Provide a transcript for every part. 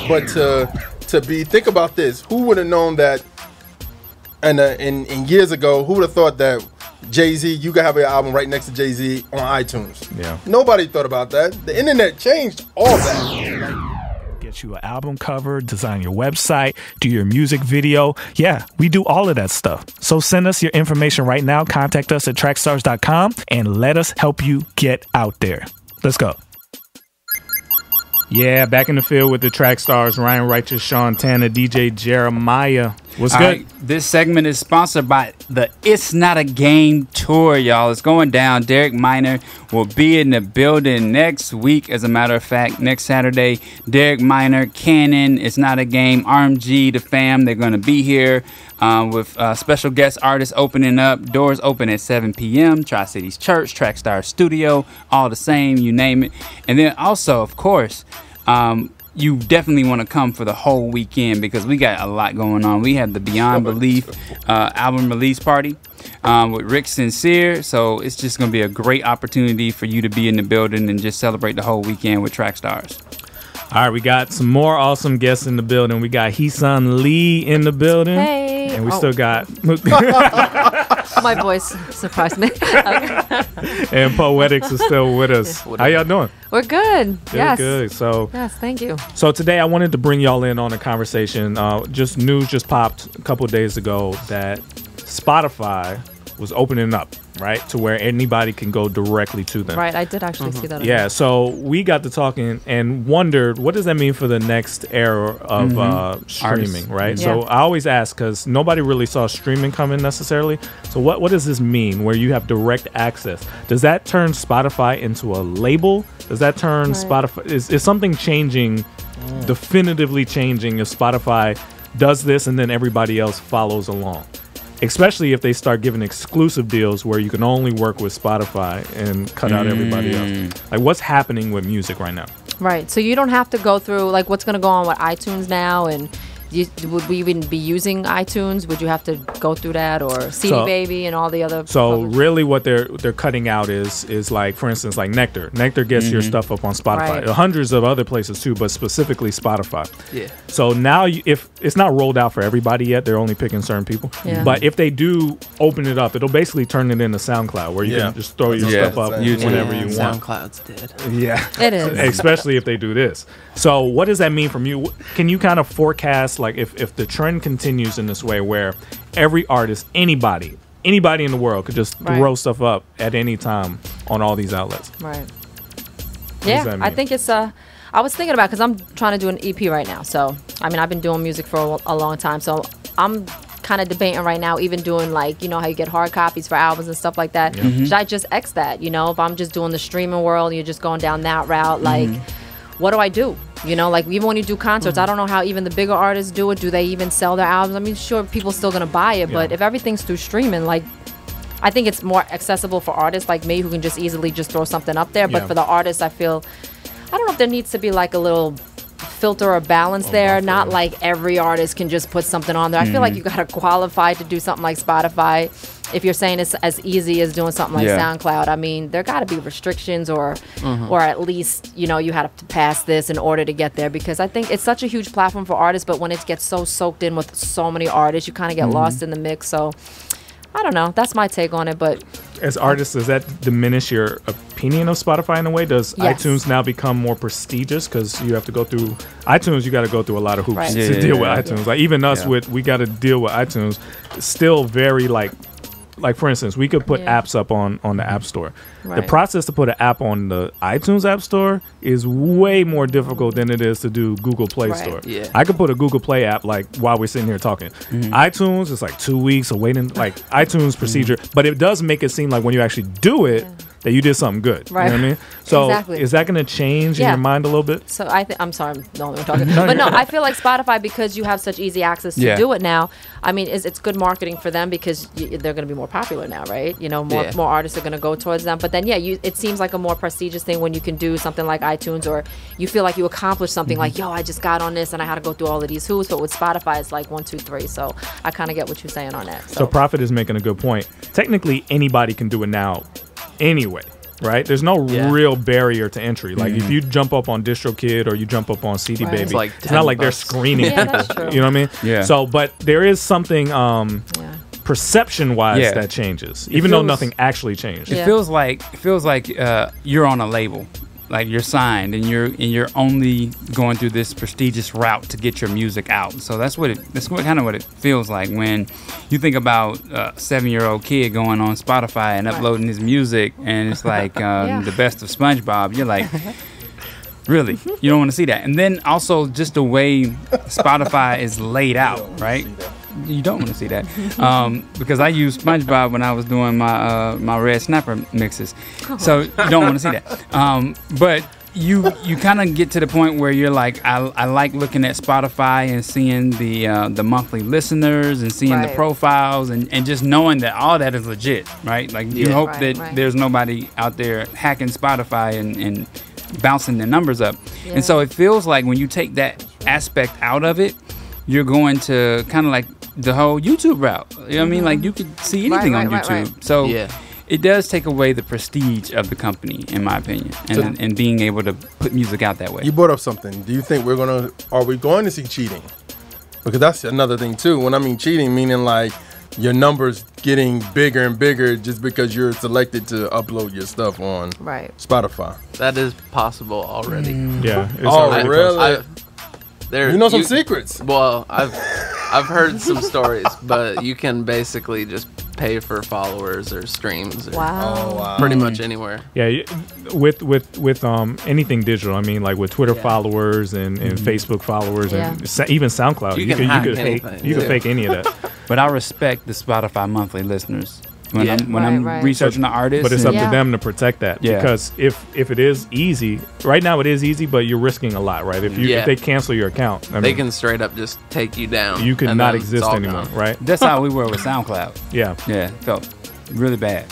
but to be, think about this. Who would have known that? And in years ago, who would have thought that Jay-Z, you could have your album right next to Jay-Z on iTunes? Yeah. Nobody thought about that. The internet changed all that. Get you an album cover, design your website, do your music video. Yeah, we do all of that stuff. So send us your information right now. Contact us at trackstarz.com and let us help you get out there. Let's go. Yeah, back in the field with the Trackstarz, Ryan Righteous, Sean Tanner, DJ Jeremiah. What's good? Right, this segment is sponsored by the It's Not a Game tour, y'all. It's going down. Derek Minor will be in the building next week. As a matter of fact, next Saturday, Derek Minor, Cannon, It's Not a Game, RMG, the fam, they're going to be here with special guest artists opening up. Doors open at 7 p.m. Tri-Cities Church, Trackstarz Studio, all the same, you name it. And then also, of course, you definitely want to come for the whole weekend because we got a lot going on. We have the Beyond Belief album release party with Rick Sincere. So it's just going to be a great opportunity for you to be in the building and just celebrate the whole weekend with Trackstarz. All right, we got some more awesome guests in the building. We got HeeSun Lee in the building. Hey. And we still got... My voice surprised me. And Poetics is still with us. How y'all doing? We're good. Yes. Good. So yes, thank you. So today I wanted to bring y'all in on a conversation. Just news just popped a couple of days ago that Spotify was opening up, right, to where anybody can go directly to them. Right, I did actually see that. Yeah, so we got to talking and wondered, what does that mean for the next era of streaming, right? Yeah. So I always ask, because nobody really saw streaming coming necessarily. So what does this mean, where you have direct access? Does that turn Spotify into a label? Does that turn Spotify... Is something changing, definitively changing, if Spotify does this and then everybody else follows along? Especially if they start giving exclusive deals where you can only work with Spotify and cut out everybody else. Like, what's happening with music right now? Right. So you don't have to go through, like, what's going to go on with iTunes now, and would we even be using iTunes? Would you have to go through that, or CD Baby and all the other? So really, what they're cutting out is like, for instance, like Nectar. Nectar gets your stuff up on Spotify. Hundreds of other places too, but specifically Spotify. Yeah. So now, if it's not rolled out for everybody yet, they're only picking certain people. Yeah. But if they do open it up, it'll basically turn it into SoundCloud, where you can just throw your stuff up whenever you want. SoundCloud's dead. Yeah, it is. Especially if they do this. So what does that mean from you? Can you kind of forecast, like, if the trend continues in this way, where every artist, anybody in the world could just throw stuff up at any time on all these outlets? Right. Yeah, I think it's I was thinking about, because I'm trying to do an EP right now. So I mean, I've been doing music for a long time, so I'm kind of debating right now, even doing, like, you know how you get hard copies for albums and stuff like that. Should I just X that? You know, if I'm just doing the streaming world, you're just going down that route, like, what do I do? You know, like, even when you do concerts, I don't know how even the bigger artists do it. Do they even sell their albums? I mean, sure, people still gonna buy it, but if everything's through streaming, like, I think it's more accessible for artists like me, who can just easily just throw something up there. But for the artists, I feel, I don't know if there needs to be like a little filter or balance there. Not like every artist can just put something on there. I feel like you gotta qualify to do something like Spotify. If you're saying it's as easy as doing something like SoundCloud, I mean, there got to be restrictions, or at least, you know, you have to pass this in order to get there, because I think it's such a huge platform for artists, but when it gets so soaked in with so many artists, you kind of get lost in the mix. So I don't know. That's my take on it. But as artists, does that diminish your opinion of Spotify in a way? Does iTunes now become more prestigious because you have to go through iTunes? You got to go through a lot of hoops to deal with iTunes. Like, even us, we got to deal with iTunes. It's still very like, for instance, we could put apps up on the App Store. The process to put an app on the iTunes App Store is way more difficult than it is to do Google Play Store. Yeah. I could put a Google Play app, like, while we're sitting here talking. iTunes, it's like 2 weeks of waiting, like, iTunes procedure. But it does make it seem like when you actually do it, that you did something good. Right. You know what I mean? So is that going to change in your mind a little bit? So I'm sorry, I'm the only one talking. But no, I feel like Spotify, because you have such easy access to do it now, I mean, it's good marketing for them, because they're going to be more popular now, right? You know, more artists are going to go towards them. But then, it seems like a more prestigious thing when you can do something like iTunes, or you feel like you accomplished something, like, yo, I just got on this and I had to go through all of these hoops. But with Spotify, it's like 1, 2, 3. So I kind of get what you're saying on that. So Prophet is making a good point. Technically, anybody can do it now anyway, right? There's no real barrier to entry. Like if you jump up on DistroKid or you jump up on CD Baby, it's not like they're screening. That's true. You know what I mean? Yeah. So, but there is something perception-wise that changes, even though nothing actually changed. It feels like you're on a label. Like you're signed and you're only going through this prestigious route to get your music out. So that's kind of what it feels like when you think about a 7-year-old kid going on Spotify and uploading his music, and it's like the best of SpongeBob. You're like, really? You don't want to see that. And then also just the way Spotify is laid out, right? You don't want to see that because I used SpongeBob when I was doing my Red Snapper mixes, so you don't want to see that. But you kind of get to the point where you're like, I like looking at Spotify and seeing the monthly listeners and seeing the profiles and just knowing that all that is legit, right? Like you hope that there's nobody out there hacking Spotify and bouncing their numbers up. And so it feels like when you take that aspect out of it, you're going to kind of like the whole YouTube route. You know what I mean? Like you could see anything on YouTube. So it does take away the prestige of the company, in my opinion, and being able to put music out that way. You brought up something. Do you think are we going to see cheating? Because that's another thing too. When I mean cheating, meaning like your numbers getting bigger and bigger just because you're selected to upload your stuff on Spotify. That is possible already. Yeah. Oh, really? You know some you, secrets. Well, I've heard some stories, but you can basically just pay for followers or streams. Or pretty much anywhere. Yeah, with anything digital. I mean, like with Twitter followers and Facebook followers and even SoundCloud. You could fake any of that. But I respect the Spotify monthly listeners. When I'm researching the artist. But it's up to them to protect that. Because if it is easy, right now it is easy, but you're risking a lot, right? If they cancel your account, they can straight up just take you down. You could not exist anymore, right? That's how we were with SoundCloud. Yeah. It felt really bad.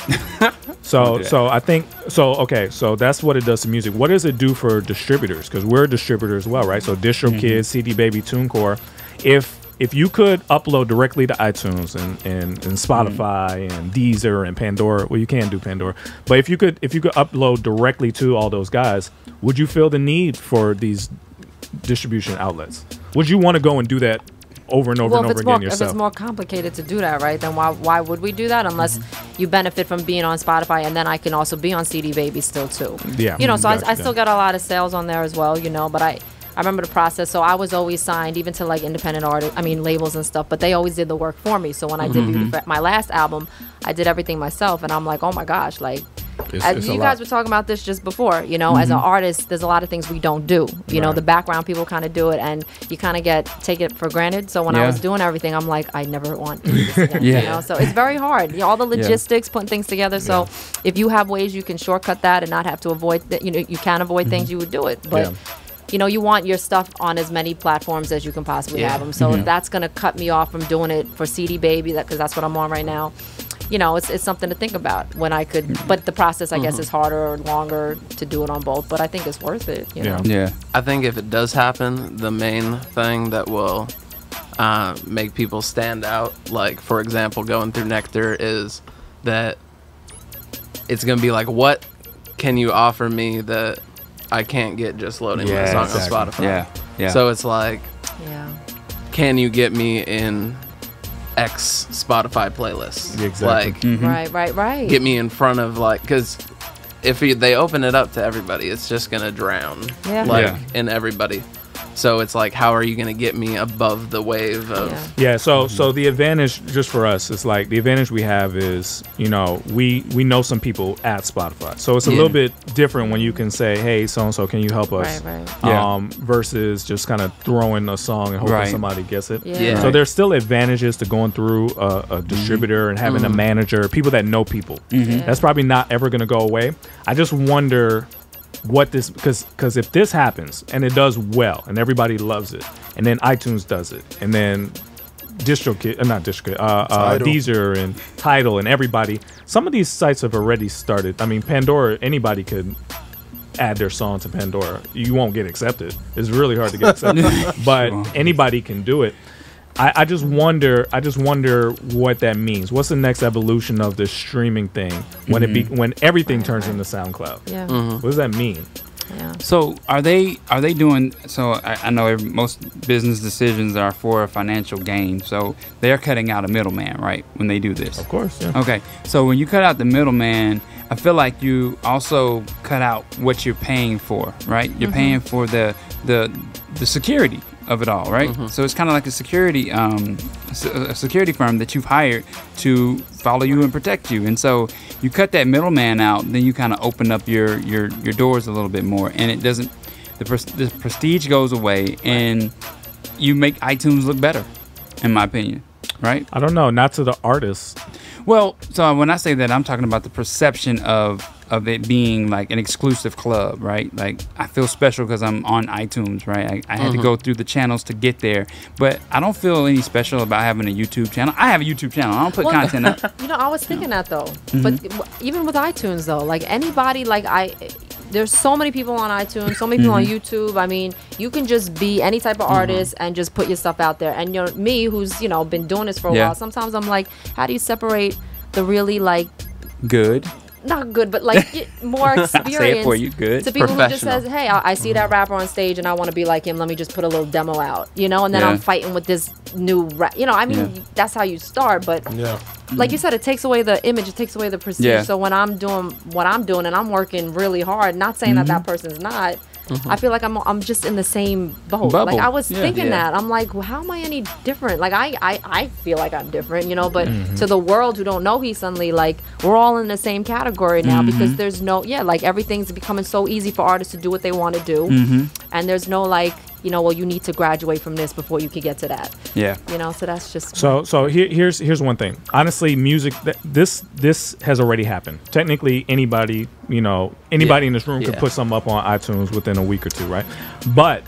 So I think so that's what it does to music. What does it do for distributors? Because we're a distributor as well, right? So DistroKid, CD Baby, TuneCore. If you could upload directly to iTunes and Spotify and Deezer and Pandora, well, you can't do Pandora, but if you could upload directly to all those guys, would you feel the need for these distribution outlets? Would you want to go and do that over and over and over again yourself? If it's more complicated to do that, right, then why would we do that unless you benefit from being on Spotify and then I can also be on CD Baby still too. Yeah. You know, so I still got a lot of sales on there as well, you know, but I remember the process. So I was always signed even to like independent labels and stuff, but they always did the work for me. So when I did my last album, I did everything myself, and I'm like, oh my gosh, like you guys were talking about this just before, you know, as an artist, there's a lot of things we don't do. You know, the background people kind of do it, and you kind of take it for granted. So when I was doing everything, I'm like, I never want to do this again. You know, so it's very hard. You know, all the logistics, putting things together. So if you have ways you can shortcut that and not have to avoid that, you know, you can avoid things, you would do it. But you know, you want your stuff on as many platforms as you can possibly have them. So if that's going to cut me off from doing it for CD Baby, because that's what I'm on right now, you know, it's something to think about when I could. But the process, I guess, is harder or longer to do it on both. But I think it's worth it, you know? Yeah. I think if it does happen, the main thing that will make people stand out, like, for example, going through Nectar, is that it's going to be like, what can you offer me that I can't get just loading my song on Spotify? So it's like, can you get me in X Spotify playlist? Exactly. Like, right. Get me in front of, like, because if they open it up to everybody, it's just gonna drown in everybody. So it's like, how are you going to get me above the wave of... So the advantage, just for us, is like, the advantage we have is, you know, we know some people at Spotify. So it's a little bit different when you can say, hey, so-and-so, can you help us? Versus just kind of throwing a song and hoping somebody gets it. So there's still advantages to going through a distributor and having a manager, people that know people. That's probably not ever going to go away. I just wonder... what this, because if this happens and it does well and everybody loves it, and then iTunes does it, and then Deezer and Tidal and everybody, some of these sites have already started. I mean, Pandora, anybody could add their song to Pandora. You won't get accepted. It's really hard to get accepted, but anybody can do it. I just wonder what that means. What's the next evolution of the streaming thing when when everything turns into SoundCloud? Yeah. What does that mean? Yeah. So are they doing? So I know most business decisions are for a financial gain. So they're cutting out a middleman, right? When they do this, Of course, yeah. Okay, so when you cut out the middleman, I feel like you also cut out what you're paying for, right? You're paying for the security of it all, right? So it's kind of like a security firm that you've hired to follow you and protect you. And so you cut that middleman out, then you kind of open up your doors a little bit more, and it doesn't. The prestige goes away, and you make iTunes look better, in my opinion, right? I don't know, not to the artists. Well, so when I say that, I'm talking about the perception of it being like an exclusive club, right? Like, I feel special because I'm on iTunes, right? I had to go through the channels to get there, but I don't feel any special about having a YouTube channel. I have a YouTube channel. I don't put content up. You know, I was thinking that though, but even with iTunes though, like anybody, like there's so many people on iTunes, so many people on YouTube. I mean, you can just be any type of artist and just put your stuff out there. And you know, me, who's been doing this for a while, sometimes I'm like, how do you separate the really like good? Not good, but like more experience. Say it for you, good. To people who just says, hey, I see that rapper on stage and I want to be like him. Let me just put a little demo out, and then I'm fighting with this new rap. I mean, that's how you start. But like you said, it takes away the image, it takes away the prestige. Yeah. So when I'm doing what I'm doing and I'm working really hard, not saying that person's not, I feel like I'm just in the same boat. Bubble. Like I was thinking that. I'm like, well, how am I any different? Like I feel like I'm different, but to the world who don't know HeeSun Lee, like we're all in the same category now because there's no like everything's becoming so easy for artists to do what they want to do. And there's no like, well, you need to graduate from this before you can get to that. Yeah. So that's just So here's one thing. Honestly, music this has already happened. Technically, anybody in this room could put something up on iTunes within a week or two, right? But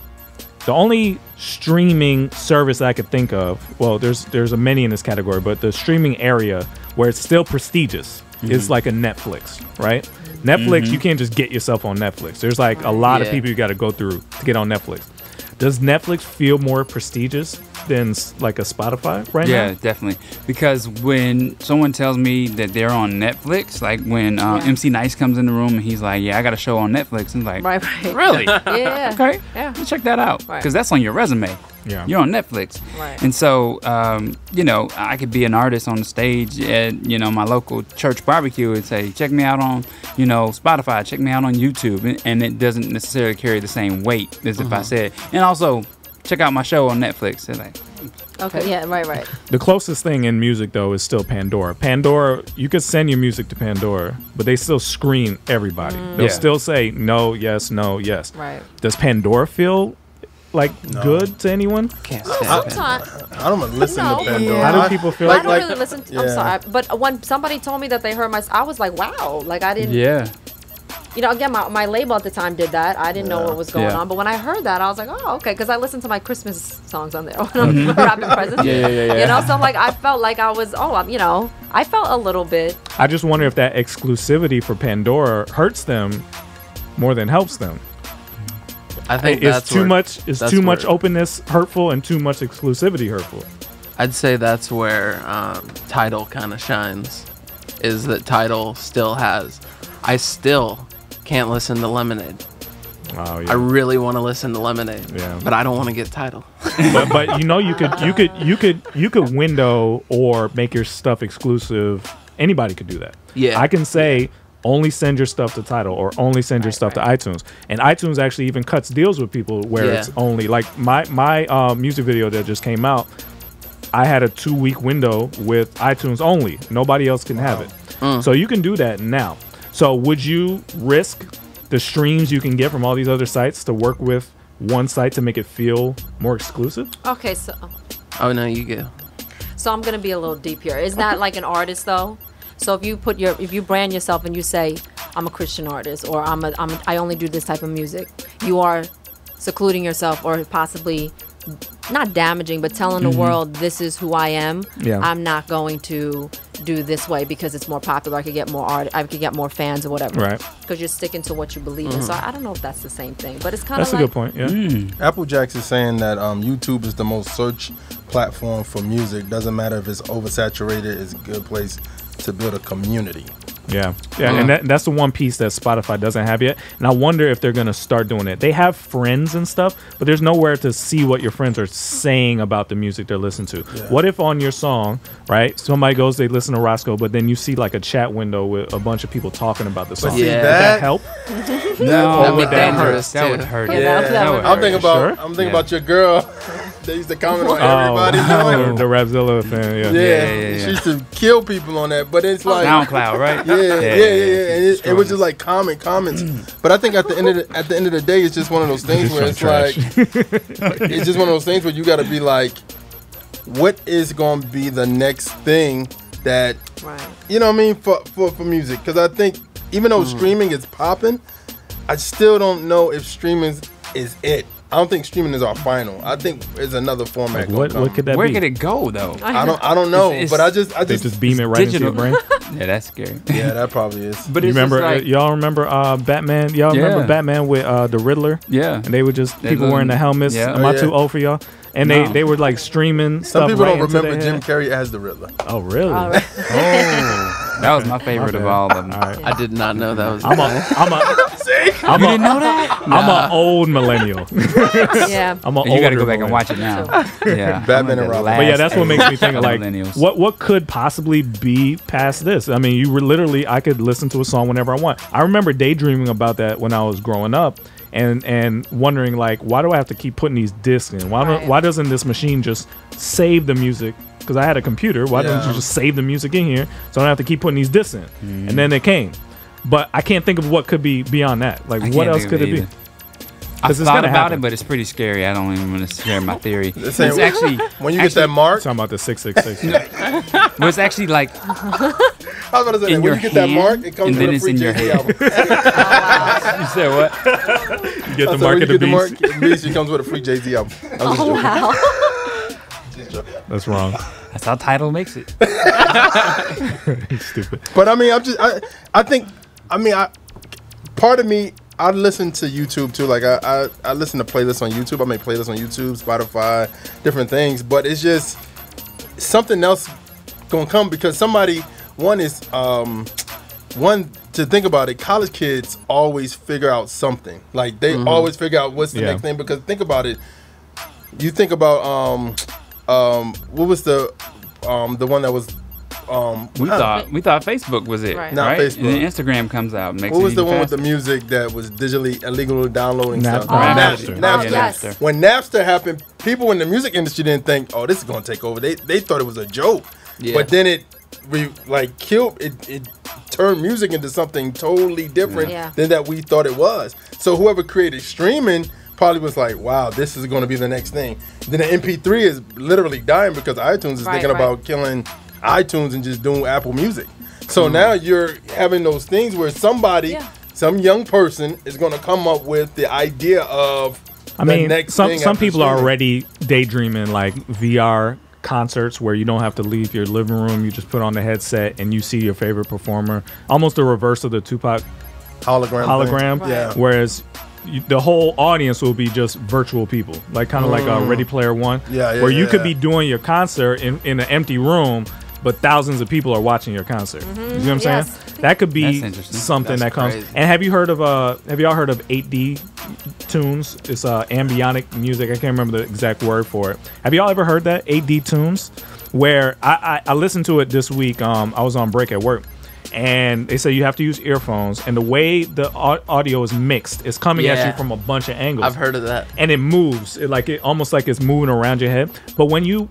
the only streaming service I could think of, well, there's a many in this category, but the streaming area where it's still prestigious is like a Netflix, right? Netflix, you can't just get yourself on Netflix. There's like a lot of people you got to go through to get on Netflix. Does Netflix feel more prestigious than like a Spotify right now? Yeah, definitely. Because when someone tells me that they're on Netflix, like when MC Nice comes in the room and he's like, yeah, I got a show on Netflix. And like, right. Really? Yeah. Okay. Yeah. Let's check that out. Because that's on your resume. Yeah. You're on Netflix. Right. And so, I could be an artist on the stage at, my local church barbecue and say, check me out on, Spotify, check me out on YouTube. And it doesn't necessarily carry the same weight as if I said, and also check out my show on Netflix. They're like, okay, yeah, right. The closest thing in music, though, is still Pandora. Pandora, you could send your music to Pandora, but they still screen everybody. They'll still say no, yes, no, yes. Right. Does Pandora feel like good to anyone? Can't Sometimes. I don't want to listen to Pandora. How do people feel? I don't really listen to, I'm sorry, but when somebody told me that they heard I was like, wow, like I didn't. Yeah. Again, my label at the time did that. I didn't know what was going on. But when I heard that, I was like, oh, okay. Because I listened to my Christmas songs on there when I'm wrapping presents. Yeah. So like I felt like I was, I felt a little bit. I just wonder if that exclusivity for Pandora hurts them more than helps them. I think it's too much openness hurtful and too much exclusivity hurtful. I'd say that's where Tidal kind of shines, is that Tidal still has. I still can't listen to Lemonade. Oh, yeah. I really want to listen to Lemonade, but I don't want to get Tidal. but you could window or make your stuff exclusive. Anybody could do that. Yeah, I can say only send your stuff to Tidal or only send your stuff to iTunes. And iTunes actually even cuts deals with people where it's only like my music video that just came out. I had a 2-week window with iTunes only. Nobody else can have it. So you can do that now. So would you risk the streams you can get from all these other sites to work with one site to make it feel more exclusive? Okay, so. Oh no, you go. So I'm gonna be a little deep here. Is that like an artist though? So if you brand yourself and you say I'm a Christian artist or I only do this type of music, you are secluding yourself or possibly not damaging, but telling the world this is who I am. Yeah. I'm not going to do this way because it's more popular. I could get more art. I could get more fans or whatever. Right. Because you're sticking to what you believe in. So I don't know if that's the same thing, but it's kind of like. That's a good point. Yeah. Applejacks is saying that YouTube is the most searched platform for music. Doesn't matter if it's oversaturated. It's a good place to build a community. Yeah, and that's the one piece that Spotify doesn't have yet. And I wonder if they're going to start doing it. They have friends and stuff, but there's nowhere to see what your friends are saying about the music they're listening to. Yeah. What if on your song, right, somebody goes, they listen to Roscoe, but then you see like a chat window with a bunch of people talking about the song? Would that help? No, would that hurt? That would hurt. I'm thinking about your girl. They used to comment on everybody. The Rapzilla fan. Yeah. She used to kill people on that, but it's like SoundCloud, right? Yeah. And it was just like comments. But I think at the end of the day, it's just one of those things where it's like it's just one of those things where you got to be like, what is going to be the next thing that you know what I mean for music? Because I think even though streaming is popping, I still don't know if streaming is it. I don't think streaming is our final. I think it's another format. What could that Where be? could it go though? I don't know. But I just beam it right into your brain. Yeah, that's scary. Yeah, that probably is. But you remember, y'all remember Batman? Y'all remember Batman with the Riddler? Yeah. And they were just people wearing the helmets. Yeah. Am I too old for y'all? And they were like streaming Some stuff. People right don't remember Jim Carrey as the Riddler. Oh, really? Oh, that was my favorite of all of them. All right. I did not know that was. You didn't know that? I'm an old millennial. Yeah. I'm an You got to go older back and millennial. watch it now. Yeah. Batman and Robin. But yeah, that's what makes me think of like millennials. what could possibly be past this. I mean, I could listen to a song whenever I want. I remember daydreaming about that when I was growing up. And wondering like, why do I have to keep putting these discs in? Why doesn't this machine just save the music? Because I had a computer. Why don't you just save the music in here so I don't have to keep putting these discs in? And then it came, but I can't think of what could be beyond that. Like, what else could it be? I thought about it, but it's pretty scary. I don't even want to share my theory. It's actually when you get that mark. Talking about the 666. Well, it's actually like I was about to say when you get that mark, it comes with a free Jay-Z album. You said what? You get the mark at the beast. It means it comes with a free Jay-Z album. Wow. That's wrong. That's how Tidal makes it. Stupid. But I mean, I think part of me, I listen to YouTube too. Like I listen to playlists on YouTube. I make playlists on YouTube, Spotify, different things. But it's just something else gonna come because somebody. One to think about it. College kids always figure out something. Like they always figure out what's the next thing. Because think about it. You think about what was the one that was. We thought Facebook was it, right? Not Facebook. And then Instagram comes out. And makes what it was the one faster. with the music that was digitally illegal downloading stuff? Napster. Napster. Yes. When Napster happened, people in the music industry didn't think, "Oh, this is going to take over." They thought it was a joke, but then it killed it. It turned music into something totally different than that we thought it was. So whoever created streaming probably was like, "Wow, this is going to be the next thing." Then the MP3 is literally dying because iTunes is thinking about killing iTunes and just doing Apple Music. So now you're having those things where somebody, some young person is going to come up with the idea of next thing. Some people are already daydreaming like VR concerts where you don't have to leave your living room. You just put on the headset and you see your favorite performer. Almost the reverse of the Tupac hologram. Yeah. Whereas the whole audience will be just virtual people, like kind of like Ready Player One, where you could be doing your concert in an empty room, but thousands of people are watching your concert. You know what I'm saying? That could be something that comes. Crazy. And have y'all heard of 8D tunes? It's ambient music. I can't remember the exact word for it. Have y'all ever heard that 8D tunes? Where I listened to it this week. I was on break at work. And they say you have to use earphones, and the way the audio is mixed, it's coming at you from a bunch of angles. I've heard of that. And it moves, it almost like it's moving around your head. But when you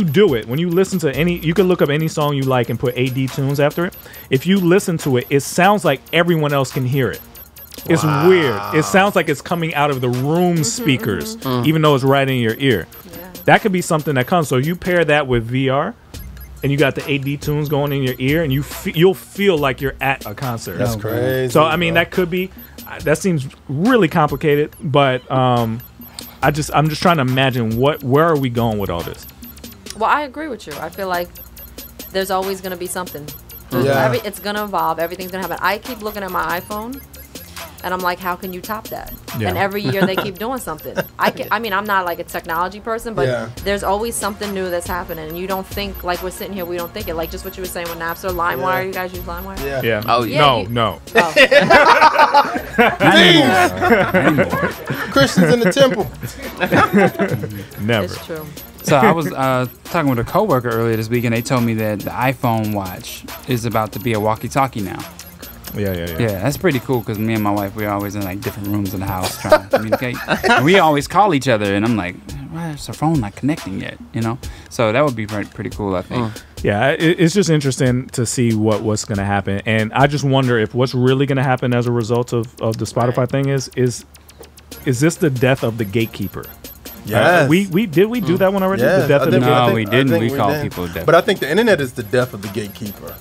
do it, when you listen to you can look up any song you like and put 8D tunes after it. If you listen to it, it sounds like everyone else can hear it. It's weird. It sounds like it's coming out of the room speakers, even though it's right in your ear. Yeah. That could be something that comes. So you pair that with VR. And you got the 8D tunes going in your ear, and you'll feel like you're at a concert. That's crazy. So I mean, that could be. That seems really complicated, but I'm just trying to imagine where are we going with all this. Well, I agree with you. I feel like there's always going to be something. It's going to evolve. Everything's going to happen. I keep looking at my iPhone, And I'm like, how can you top that? Yeah. And every year they keep doing something. I mean, I'm not like a technology person, but there's always something new that's happening. And you don't think, like we're sitting here, we don't think it. Like just what you were saying with Napster, LimeWire. You guys use LimeWire? Yeah. Yeah. Oh, yeah. No. Not anymore. Christians in the temple. Never. It's true. So I was talking with a coworker earlier this week, and they told me that the iPhone watch is about to be a walkie-talkie now. Yeah. Yeah, that's pretty cool because me and my wife, we're always in like different rooms in the house trying to communicate. And we always call each other, and I'm like, why is the phone not connecting yet? You know? So that would be pretty cool, I think. Yeah, it's just interesting to see what's going to happen. And I just wonder if what's really going to happen as a result of the Spotify thing is this the death of the gatekeeper? Yes. We do that one already? Yeah, The death of the No, we didn't. We called did. people deaf. But I think the internet is the death of the gatekeeper.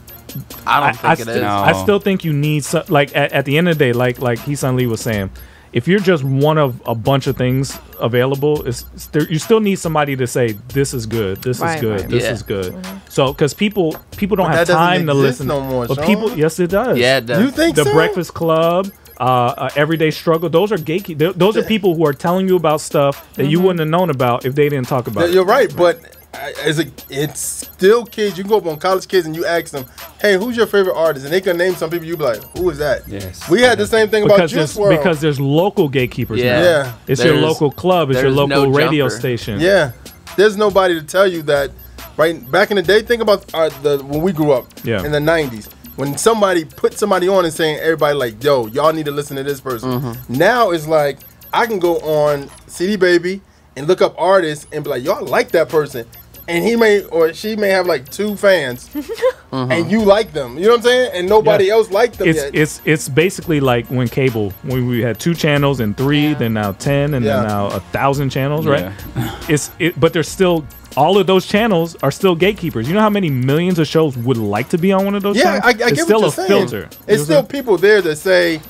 I don't think it is. No. I still think you need some, like at the end of the day, like HeeSun Lee was saying, if you're just one of a bunch of things available, you still need somebody to say this is good, this is good, this is good. So because people don't have time to listen no more. But Sean. people, yes, it does. Yeah, it does. You think The so? Breakfast Club. Everyday Struggle. Those are gatekeepers. Those are people who are telling you about stuff that you wouldn't have known about if they didn't talk about it. You're right, but it's still kids. You go up on college kids and you ask them, "Hey, who's your favorite artist?" And they can name some people. You be like, "Who is that?" Yes. We had the same thing about Juice WRLD. Because there's local gatekeepers now. Yeah. It's your There's- local club. It's your there's local no radio jumper. station. Yeah, there's nobody to tell you that. Right back in the day, think about when we grew up in the '90s. When somebody put somebody on and saying everybody like, "Yo, y'all need to listen to this person." Now it's like I can go on CD Baby and look up artists and be like, "Y'all like that person," and he may or she may have like 2 fans, and you like them. You know what I'm saying? And nobody else liked them yet. It's basically like when we had 2 channels and 3, then now 10, and then now 1,000 channels, right? But there's still. All of those channels are still gatekeepers. You know how many millions of shows would like to be on one of those channels? I get it's what still you're a saying. filter. It's still people there that say,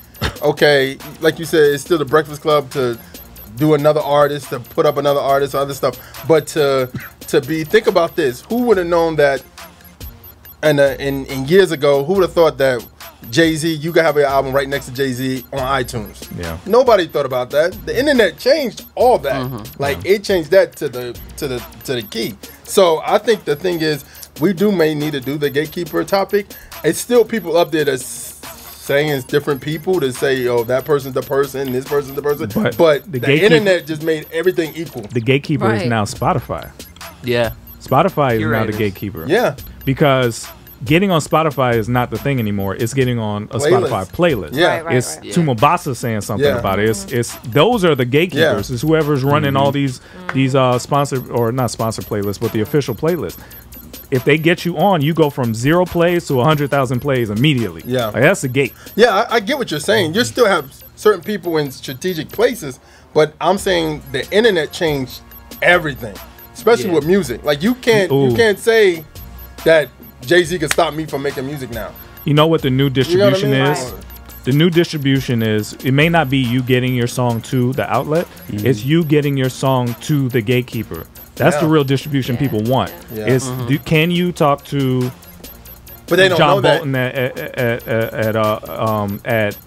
okay, like you said, it's still the Breakfast Club to do another artist, to put up another artist, other stuff. But think about this. Who would have known that? And in years ago, who would have thought that Jay-Z, you could have your album right next to Jay-Z on iTunes? Yeah. Nobody thought about that. The internet changed all that. It changed that to the key. So I think the thing is, we may need to do the gatekeeper topic. It's still people up there that's saying it's different people to say, oh, that person's the person, this person's the person. But the internet just made everything equal. The gatekeeper is now Spotify. Yeah. Spotify is now the gatekeeper. Yeah. Because getting on Spotify is not the thing anymore. It's getting on a Spotify playlist. Yeah. It's Tumabasa saying something about it. It's those are the gatekeepers. It's whoever's running all these sponsored or not sponsored playlists, but the official playlist. If they get you on, you go from 0 plays to 100,000 plays immediately. Yeah. Like, that's the gate. Yeah, I get what you're saying. You still have certain people in strategic places, but I'm saying the internet changed everything, especially with music. Like you can't say that Jay-Z can stop me from making music now. You know what the new distribution is? Right. The new distribution is, it may not be you getting your song to the outlet, it's you getting your song to the gatekeeper. That's the real distribution people want. Can you talk to but they don't John know Bolton at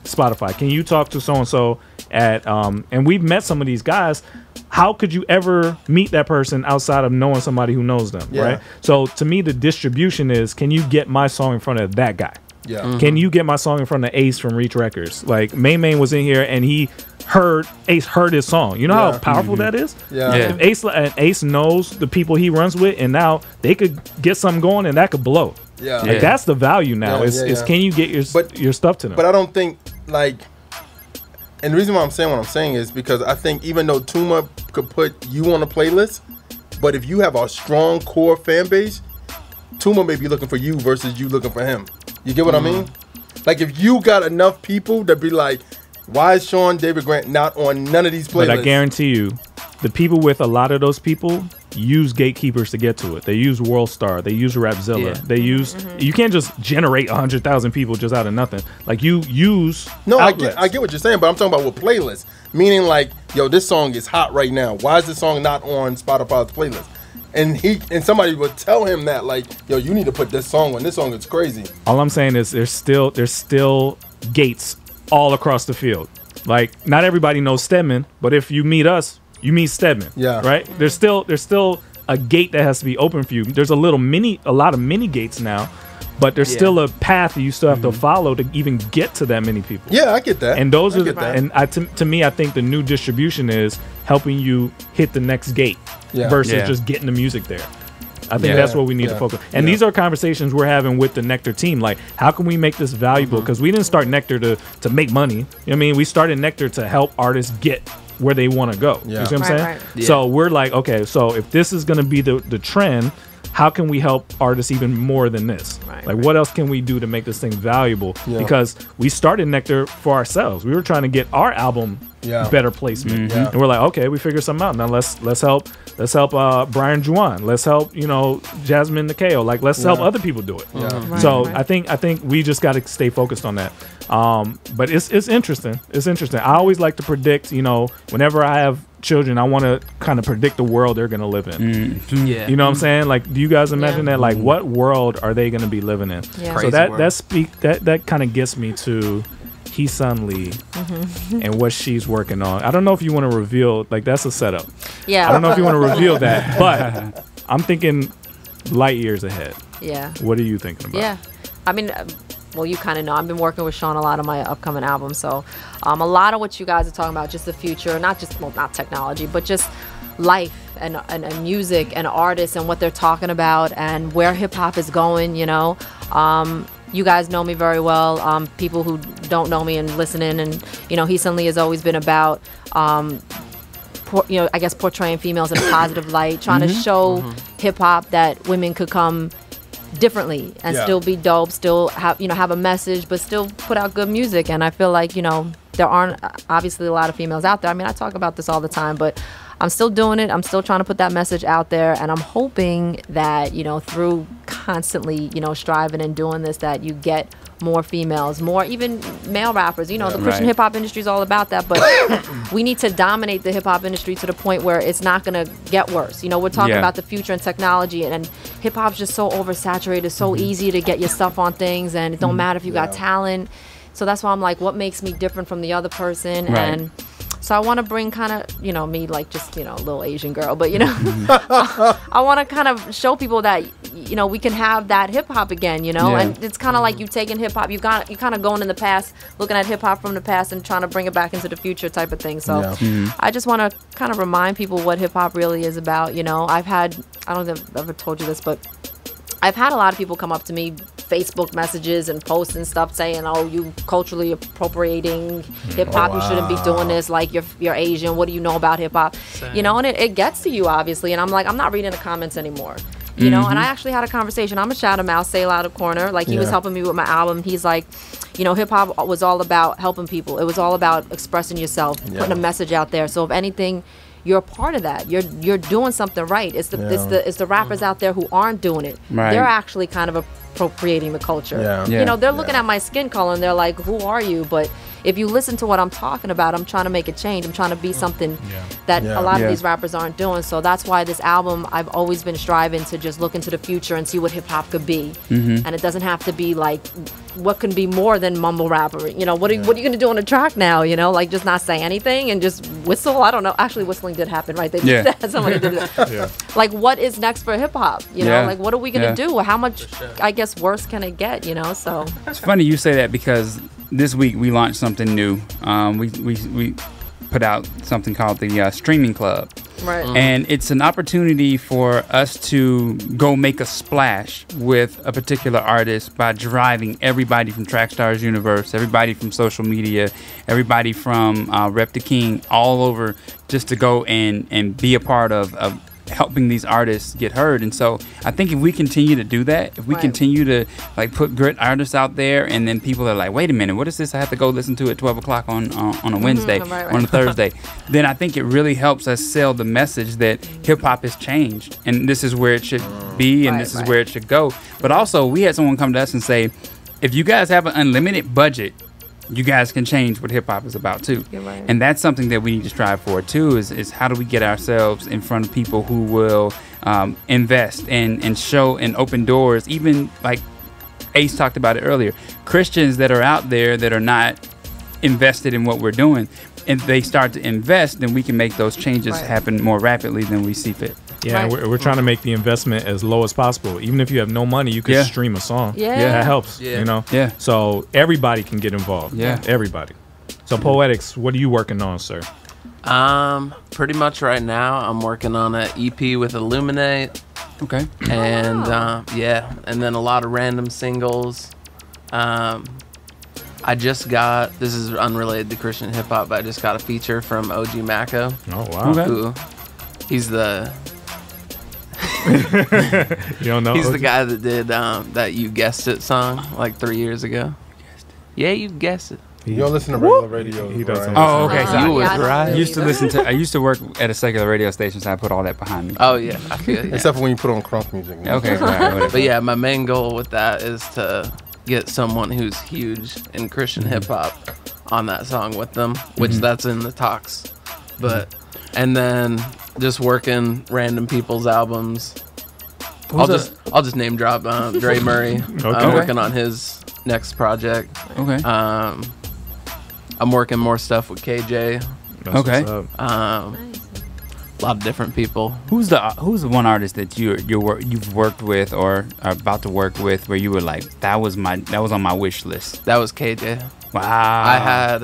Spotify? Can you talk to so-and-so at and we've met some of these guys. How could you ever meet that person outside of knowing somebody who knows them, right? So to me, the distribution is, can you get my song in front of that guy? Yeah. Can you get my song in front of Ace from Reach Records? Like Main was in here and Ace heard his song. You know how powerful that is? If Ace knows the people he runs with, and now they could get something going and that could blow. Like that's the value now. Is can you get your stuff to them? But I don't think and the reason why I'm saying what I'm saying is because I think even though Tuma could put you on a playlist, but if you have a strong core fan base, Tuma may be looking for you versus you looking for him. You get what I mean? Like if you got enough people to be like, why is Sean David Grant not on none of these playlists? But I guarantee you, the people with a lot of those people use gatekeepers to get to it. They use WorldStar. They use Rapzilla. They use. You can't just generate 100,000 people just out of nothing. Like you use. No, I get what you're saying, but I'm talking about with playlists. Meaning like, yo, this song is hot right now. Why is this song not on Spotify's playlist? And somebody would tell him that, like, yo, you need to put this song on. This song is crazy. All I'm saying is there's still gates all across the field. Like, not everybody knows Stedman, but if you meet us, you meet Stedman. Yeah. Right? There's still a gate that has to be open for you. There's a lot of mini gates now, but there's still a path that you still have to follow to even get to that many people. Yeah, I get that. And those to me, I think the new distribution is helping you hit the next gate versus just getting the music there. I think that's what we need to focus. And these are conversations we're having with the Nectar team. Like, how can we make this valuable? Because we didn't start Nectar to make money. You know what I mean? We started Nectar to help artists get where they want to go. You see what I'm saying? Right. Yeah. So we're like, okay, so if this is going to be the trend, how can we help artists even more than this? What else can we do to make this thing valuable? Because we started Nectar for ourselves. We were trying to get our album better placement. And we're like, okay, we figured something out. Now let's help Brian Juan. Let's help, Jasmine Nikeo. Like, let's help other people do it. I think we just got to stay focused on that. But it's interesting. It's interesting. I always like to predict, whenever I have children, I want to kind of predict the world they're going to live in. You know what I'm saying? Like, do you guys imagine that? Like, what world are they going to be living in? So that kind of gets me to HeeSun Lee and what she's working on. I don't know if you want to reveal, like, that's a setup. I don't know if you want to reveal that, but I'm thinking light years ahead. What are you thinking about? I mean, well, you kind of know. I've been working with Sean a lot on my upcoming album, so a lot of what you guys are talking about, just the future, not technology, but just life and music and artists and what they're talking about and where hip hop is going. You guys know me very well. People who don't know me and listening, and HeeSun Lee has always been about I guess portraying females in a positive light, trying to show hip hop that women could come differently and still be dope, still have a message, but still put out good music. And I feel like there aren't obviously a lot of females out there. I mean, I talk about this all the time, but I'm still doing it. I'm still trying to put that message out there, and I'm hoping that through constantly striving and doing this, that you get more females, more even male rappers. The Christian hip hop industry is all about that, but we need to dominate the hip hop industry to the point where it's not gonna get worse. We're talking about the future and technology, and hip hop's just so oversaturated, so easy to get your stuff on things, and it don't matter if you got talent. So that's why I'm like, what makes me different from the other person? And so I want to bring kind of, me, like, just, a little Asian girl, but, I want to kind of show people that, we can have that hip hop again, and it's kind of like you taking hip hop, you kind of going in the past, looking at hip hop from the past and trying to bring it back into the future type of thing. So I just want to kind of remind people what hip hop really is about. I've had, I don't know if I've ever told you this, but I've had a lot of people come up to me, Facebook messages and posts and stuff saying, oh, you culturally appropriating hip hop, you shouldn't be doing this, like you're Asian, what do you know about hip hop? And it gets to you, obviously, and I'm like, I'm not reading the comments anymore. And I actually had a conversation. I'm gonna shout him out, Say Loud of Corner. Like, he was helping me with my album. He's like, hip hop was all about helping people. It was all about expressing yourself, putting a message out there. So if anything, you're a part of that. You're doing something right. It's the rappers out there who aren't doing it. They're actually kind of appropriating the culture. They're looking at my skin color and they're like, who are you? But if you listen to what I'm talking about, I'm trying to make a change. I'm trying to be something that a lot of these rappers aren't doing. So that's why this album, I've always been striving to just look into the future and see what hip hop could be. And it doesn't have to be like, what can be more than mumble rapper? What are you going to do on a track now? Like, just not say anything and just whistle? I don't know. Actually, whistling did happen, right? They did that. Somebody did that. Like, what is next for hip hop? Like, what are we going to do? How much, I guess, worse can it get? So it's funny you say that, because this week we launched something new. We put out something called the Streaming Club. And it's an opportunity for us to go make a splash with a particular artist by driving everybody from Trackstarz Universe, everybody from social media, everybody from Rep the King, all over, just to go and be a part of helping these artists get heard. And so I think if we continue to do that, if we continue to like put great artists out there, and then people are like, wait a minute, what is this I have to go listen to at 12 o'clock on a Wednesday, on a Thursday, then I think it really helps us sell the message that hip hop has changed and this is where it should be, and this is where it should go. But also, we had someone come to us and say, if you guys have an unlimited budget, you guys can change what hip hop is about too. And that's something that we need to strive for too, is how do we get ourselves in front of people who will invest and show and open doors. Even like Ace talked about it earlier, Christians that are out there that are not invested in what we're doing. And they start to invest, then we can make those changes happen more rapidly than we see fit. Yeah, we're trying to make the investment as low as possible. Even if you have no money, you can stream a song. Yeah. That helps, you know? Yeah. So everybody can get involved. Yeah. Everybody. So Poetics, what are you working on, sir? Pretty much right now, I'm working on an EP with Illuminate. Okay. And and then a lot of random singles. I just got, this is unrelated to Christian hip hop, but I just got a feature from OG Mako. Oh wow. Who, he's the you don't know? He's OG? the guy that did that You Guessed It song like 3 years ago. Yeah, you guessed it. You don't listen to regular radio. He doesn't. Right? Oh, okay. So you was right. I used to work at a secular radio station, so I put all that behind me. Oh yeah, I feel you. Except for when you put on crunk music. Man. Okay, right, But yeah, my main goal with that is to get someone who's huge in Christian hip hop on that song with them, which that's in the talks. But and then just working random people's albums. I'll just name drop Dre Murray. I'm working on his next project. Okay. I'm working more stuff with KJ. Okay. A lot of different people. Who's the one artist that you've worked with or are about to work with where you were like that was on my wish list? That was KJ. Wow. I had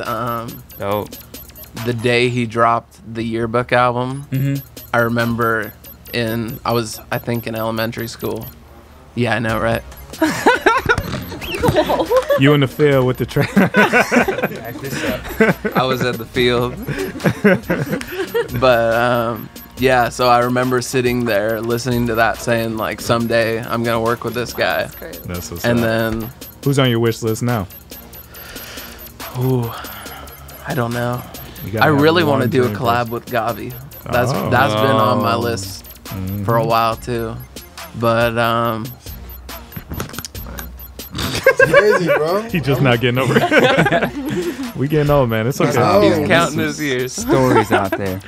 dope. the day he dropped the Yearbook album. I remember I was I think in elementary school. Yeah, I know, right? You in the field with the track. Back this up. I was at the field. But yeah, so I remember sitting there listening to that saying like someday I'm going to work with this guy. That's what's And up. then Who's on your wish list now? ooh, I don't know. You gotta I have really one want to do a dream collab person. with Gavi. That's been on my list for a while too. But Crazy, bro. He just not getting over it. We getting old, man. It's okay. he's counting his years. Stories out there.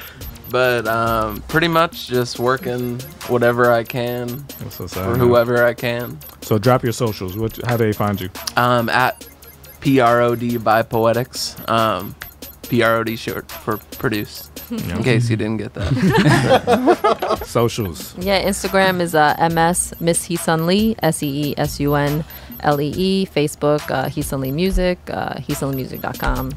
But pretty much just working whatever I can That's what's for up, man. whoever I can. So drop your socials. How do they find you? At PROD by Poetics. PROD short for produce. In case you didn't get that. Socials. Yeah, Instagram is MS Miss HeeSun Lee, SeeSunLee. Facebook, HeeSun Lee Music, HeeSunLeeMusic.com.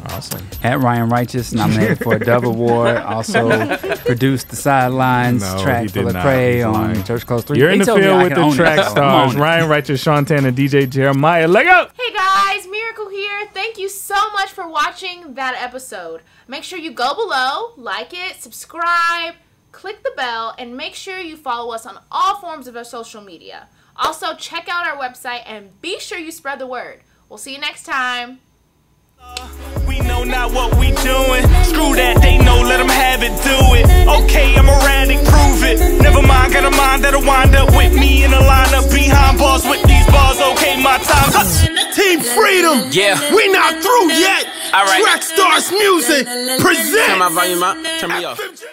Awesome. At Ryan Righteous, nominated for a Dove Award. Also produced The Sidelines, No, track he for did the Prey not. He's on lying. Church Close 3. You're in They the told me field I with can the own it, track so I'm stars. on it. Ryan Righteous, Sean Tan, and DJ Jeremiah. Let go! Hey guys, Miracle here. Thank you so much for watching that episode. Make sure you go below, like it, subscribe, click the bell, and make sure you follow us on all forms of our social media. Also, check out our website and be sure you spread the word. We'll see you next time. We know not what we doing. Screw that, they know, let them have it, do it. Okay, I'm erratic, prove it. Never mind, got a mind that'll wind up with me in a lineup behind bars with these bars. Okay, my time's up. Team Freedom. Yeah. We not through yet. All right. Trackstarz Music presents. Turn my volume up, turn me off.